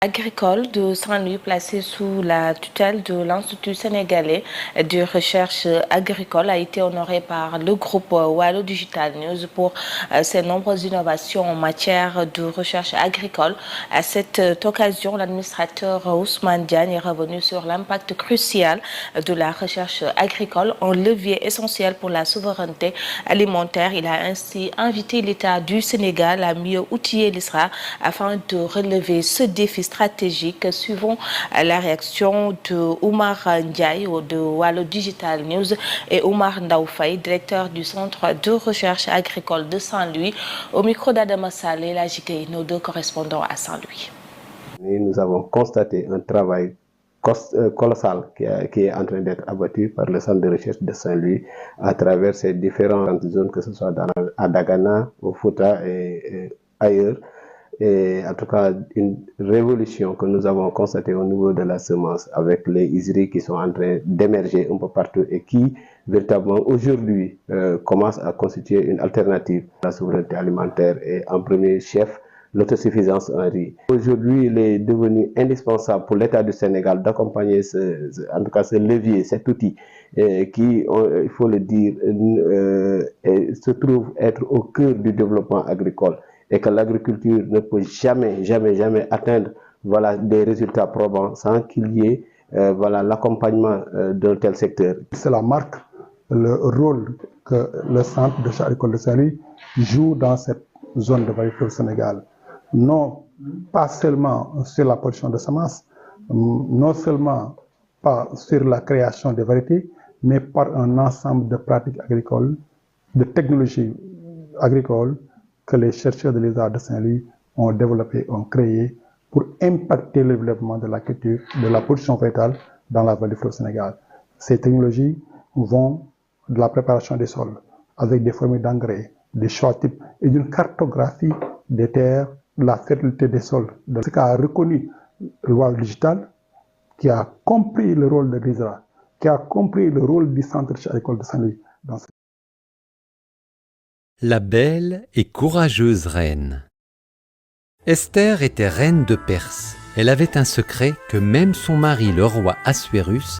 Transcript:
Agricole de Saint-Louis placé sous la tutelle de l'Institut sénégalais de recherche agricole a été honoré par le groupe Wallo Digital News pour ses nombreuses innovations en matière de recherche agricole. À cette occasion, l'administrateur Ousmane Diagne est revenu sur l'impact crucial de la recherche agricole, un levier essentiel pour la souveraineté alimentaire. Il a ainsi invité l'État du Sénégal à mieux outiller l'ISRA afin de relever ce défi stratégique. Suivant la réaction de Oumar Ndiaye de Wallo Digital News et Oumar Ndaoufay, directeur du Centre de recherche agricole de Saint-Louis. Au micro d'Adama Saleh, la JKI, nos deux correspondants à Saint-Louis. Nous avons constaté un travail colossal qui est en train d'être abattu par le Centre de recherche de Saint-Louis à travers ces différentes zones, que ce soit à Dagana, au Fouta et ailleurs. Et en tout cas, une révolution que nous avons constatée au niveau de la semence avec les ISRI qui sont en train d'émerger un peu partout et qui, véritablement, aujourd'hui, commencent à constituer une alternative à la souveraineté alimentaire et en premier chef, l'autosuffisance en riz. Aujourd'hui, il est devenu indispensable pour l'État du Sénégal d'accompagner en tout cas ce levier, cet outil qui, il faut le dire, se trouve être au cœur du développement agricole et que l'agriculture ne peut jamais atteindre des résultats probants sans qu'il y ait l'accompagnement d'un tel secteur. Cela marque le rôle que le Centre de recherche agricole de Saint-Louis joue dans cette zone de vallée fleuve Sénégal. Non pas seulement sur la production de semences, non seulement pas sur la création de variétés, mais par un ensemble de pratiques agricoles, de technologies agricoles que les chercheurs de l'ISRA de Saint-Louis ont développé, ont créé pour impacter le développement de la culture, de la production végétale dans la vallée du fleuve Sénégal. Ces technologies vont de la préparation des sols avec des formules d'engrais, des choix types et d'une cartographie des terres, de la fertilité des sols. Ce qu'a reconnu le Wallo Digital, qui a compris le rôle de l'ISRA, qui a compris le rôle du Centre de recherche agricole de Saint-Louis dans La belle et courageuse reine. Esther était reine de Perse. Elle avait un secret que même son mari, le roi Assuérus,